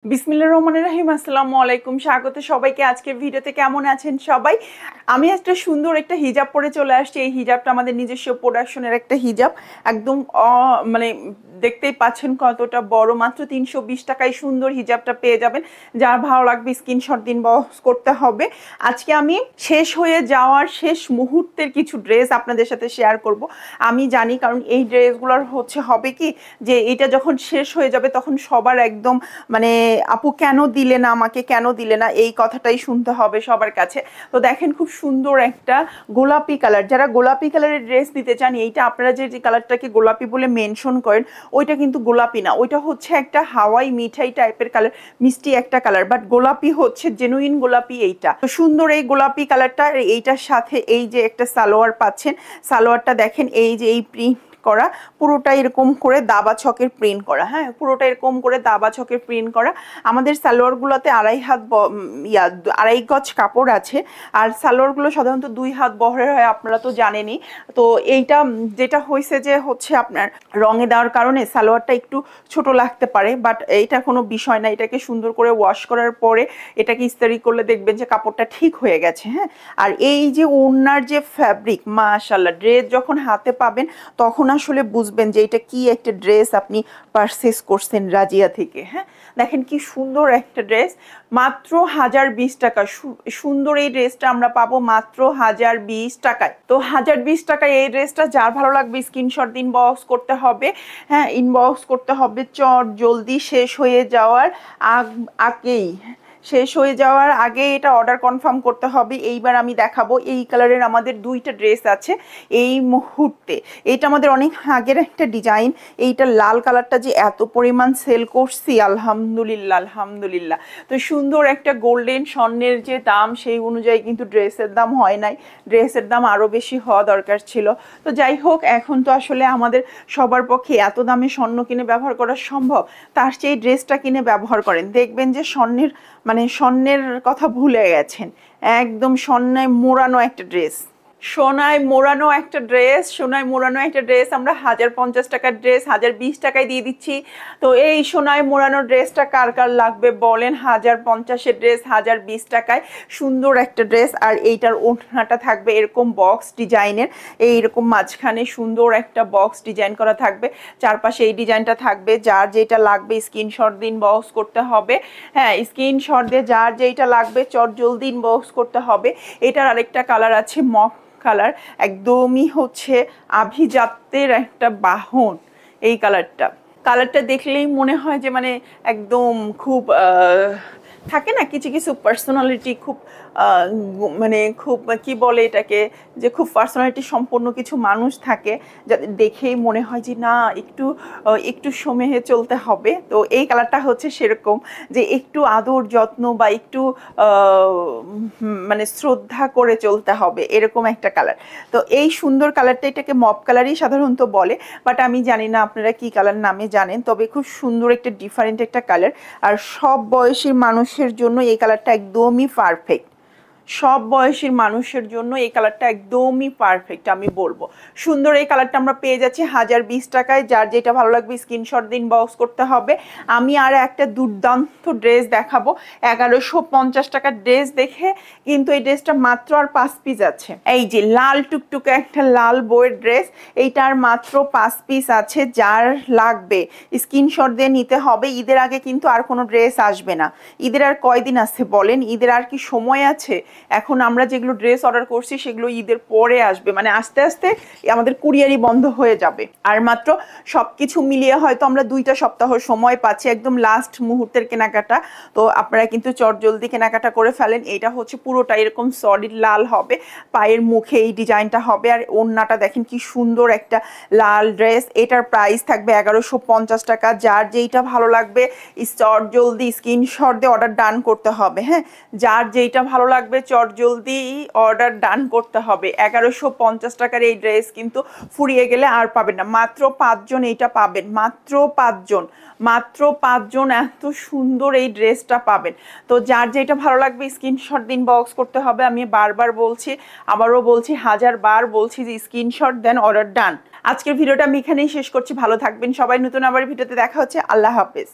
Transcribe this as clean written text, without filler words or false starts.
বিসমিল্লাহির রহমানির রহিম। আসসালামু আলাইকুম, স্বাগত সবাইকে আজকের ভিডিওতে। কেমন আছেন সবাই? আমি একটা সুন্দর একটা হিজাব পরে চলে আসছি। এই হিজাবটা আমাদের নিজস্ব প্রোডাকশনের একটা হিজাব, একদম মানে দেখতেই পাচ্ছেন কতটা বড়। মাত্র 320 টাকায় সুন্দর হিজাবটা পেয়ে যাবেন। যার ভালো লাগবে স্ক্রিনশট দিন, বক্স করতে হবে। আজকে আমি শেষ হয়ে যাওয়ার শেষ মুহূর্তের কিছু ড্রেস আপনাদের সাথে শেয়ার করব। আমি জানি, কারণ এই ড্রেসগুলোর হবে কি, যে এটা যখন শেষ হয়ে যাবে তখন সবার একদম মানে আপু কেন দিলে না, আমাকে কেন দিলে না, এই কথাটাই শুনতে হবে সবার কাছে। তো দেখেন, খুব সুন্দর একটা গোলাপি কালার। যারা গোলাপি কালারের ড্রেস নিতে চান, এইটা আপনারা যে কালারটাকে গোলাপি বলে মেনশন করেন, ওইটা কিন্তু গোলাপি না, ওইটা হচ্ছে একটা হাওয়াই মিঠাই টাইপের কালার, মিষ্টি একটা কালার। বাট গোলাপি হচ্ছে জেনুইন গোলাপি এইটা। তো সুন্দর এই গোলাপি কালারটা, এইটার সাথে এই যে একটা সালোয়ার পাচ্ছেন। সালোয়ারটা দেখেন, এই যে এই প্রিন্ট করা, পুরোটা এরকম করে দাবা ছকের প্রিন্ট করা। হ্যাঁ, পুরোটা এরকম করে দাবা ছকের প্রিন্ট করা। আমাদের সালোয়ারগুলোতে আড়াই গজ কাপড় আছে, আর সালোয়ারগুলো সাধারণত 2 হাত বহরের হয়, আপনারা তো জানেনই। তো এইটা যেটা হয়েছে যে হচ্ছে আপনার রঙে দেওয়ার কারণে সালোয়ারটা একটু ছোট লাগতে পারে, বাট এইটা কোনো বিষয় না। এটাকে সুন্দর করে ওয়াশ করার পরে এটাকে ইস্ত্রি করলে দেখবেন যে কাপড়টা ঠিক হয়ে গেছে। হ্যাঁ, আর এই যে ওড়নার যে ফ্যাব্রিক, মাশাআল্লাহ, ড্রেস যখন হাতে পাবেন তখন আসলে বুঝবেন যে এটা কি একটা ড্রেস আপনি পারচেজ করছেন রাজিয়া থেকে। হ্যাঁ, দেখেন কি সুন্দর একটা ড্রেস, মাত্র 1020 টাকা। সুন্দর এই ড্রেসটা আমরা পাবো মাত্র 1020 টাকায়। তো 1020 টাকায় এই ড্রেসটা যার ভালো লাগবে স্ক্রিনশট দিন, ইনবক্স করতে হবে। হ্যাঁ, ইনবক্স করতে হবে চট জলদি, শেষ হয়ে যাওয়ার আগেই, শেষ হয়ে যাওয়ার আগে এটা অর্ডার কনফার্ম করতে হবে। এইবার আমি দেখাবো এই কালারের আমাদের 2টা ড্রেস আছে এই মুহূর্তে। এটা আমাদের অনেক আগের একটা ডিজাইন। এইটা লাল কালারটা যে এত পরিমাণ সেল করছি, আলহামদুলিল্লাহ আলহামদুলিল্লাহ। তো সুন্দর একটা গোল্ডেন স্বর্ণের যে দাম, সেই অনুযায়ী কিন্তু ড্রেসের দাম হয় নাই, ড্রেসের দাম আরও বেশি হওয়া দরকার ছিল। তো যাই হোক, এখন তো আসলে আমাদের সবার পক্ষে এত দামে স্বর্ণ কিনে ব্যবহার করা সম্ভব, তার চেয়ে ড্রেসটা কিনে ব্যবহার করেন, দেখবেন যে স্বর্ণের কথা ভুলে গেছেন। একদম স্বর্ণায় মোড়ানো একটা ড্রেস, সোনায় মোড়ানো একটা ড্রেস, সোনায় মোড়ানো একটা ড্রেস আমরা 1050 টাকার ড্রেস 1020 টাকায় দিয়ে দিচ্ছি। তো এই সোনায় মোড়ানো ড্রেসটা কার কার লাগবে বলেন? 1050-এর ড্রেস 1020 টাকায় সুন্দর একটা ড্রেস। আর এইটার ওড়নাটা থাকবে এরকম বক্স ডিজাইনের, এইরকম মাঝখানে সুন্দর একটা বক্স ডিজাইন করা থাকবে, চারপাশে এই ডিজাইনটা থাকবে। যার যেটা লাগবে স্ক্রিনশট দিন, বক্স করতে হবে। হ্যাঁ, স্ক্রিনশট দিয়ে যার যেটা লাগবে চট জলদি ইনবক্স করতে হবে। এটার আরেকটা কালার আছে মফ কালার, একদমই হচ্ছে আভিজাত্যের একটা বাহন। এই কালারটা দেখলেই মনে হয় যে মানে একদম খুব থাকে না কিছু কিছু পার্সোনালিটি, খুব মানে খুব কি বলে এটাকে, যে খুব পার্সোনালিটি সম্পন্ন কিছু মানুষ থাকে, যাদের দেখেই মনে হয় যে না, একটু সময়ে চলতে হবে। তো এই কালারটা হচ্ছে সেরকম, যে একটু আদর যত্ন বা একটু মানে শ্রদ্ধা করে চলতে হবে, এরকম একটা কালার। তো এই সুন্দর কালারটা, এটাকে মপ কালারই সাধারণত বলে, বাট আমি জানি না আপনারা কি কালার নামে জানেন। তবে খুব সুন্দর একটা ডিফারেন্ট একটা কালার, আর সব বয়সী মানুষের জন্য এই কালারটা একদমই পারফেক্ট। সব বয়সীর মানুষের জন্য এই কালারটা একদমই পারফেক্ট আমি বলবো। সুন্দর এই কালারটা আমরা পেয়ে যাচ্ছি 1020 টাকায়। যার যেটা ভালো লাগবে স্ক্রিনশট দিন, বক্স করতে হবে। আমি আর একটা দুর্দান্ত ড্রেস দেখাবো, 1150 টাকার ড্রেস দেখে কিন্তু এই ড্রেসটা মাত্র আর 5 পিস আছে। এই যে লাল টুকটুকে একটা লাল বইয়ের ড্রেস, এইটার মাত্র 5 পিস আছে। যার লাগবে স্ক্রিনশট দিয়ে নিতে হবে। ঈদের আগে কিন্তু আর কোনো ড্রেস আসবে না। ঈদের আর কয়দিন আছে বলেন? ঈদের আর কি সময় আছে? এখন আমরা যেগুলো ড্রেস অর্ডার করছি সেগুলো ঈদের পরে আসবে, মানে আস্তে আস্তে আমাদের কুরিয়ারই বন্ধ হয়ে যাবে। আর মাত্র সবকিছু মিলিয়ে হয়তো আমরা 2টা সপ্তাহ সময় পাচ্ছি, একদম লাস্ট মুহূর্তের কেনাকাটা। তো আপনারা কিন্তু চট জলদি কেনাকাটা করে ফেলেন। এটা হচ্ছে পুরোটা এরকম সলিড লাল হবে, পায়ের মুখে এই ডিজাইনটা হবে। আর ওড়নাটা দেখেন কি সুন্দর একটা লাল ড্রেস। এটার প্রাইস থাকবে 1150 টাকা। যার যেইটা ভালো লাগবে চট জলদি স্ক্রিনশট দিয়ে অর্ডার ডান করতে হবে। হ্যাঁ, যার যেইটা ভালো লাগবে চট জলদি অর্ডার ডান করতে হবে। 1150 টাকার এই ড্রেস কিন্তু ফুরিয়ে গেলে আর পাবেন না। মাত্র 5 জন এইটা পাবেন, মাত্র 5 জন, মাত্র 5 জন এত সুন্দর এই ড্রেসটা পাবেন। তো যার যেটা ভালো লাগবে স্ক্রিনশট দিন, বক্স করতে হবে। আমি বারবার বলছি, আবারও বলছি, 1000 বার বলছি যে স্ক্রিনশট দেন, অর্ডার ডান। আজকের ভিডিওটা আমি এখানেই শেষ করছি। ভালো থাকবেন সবাই। নতুন আবার ভিডিওতে দেখা হচ্ছে। আল্লাহ হাফেজ।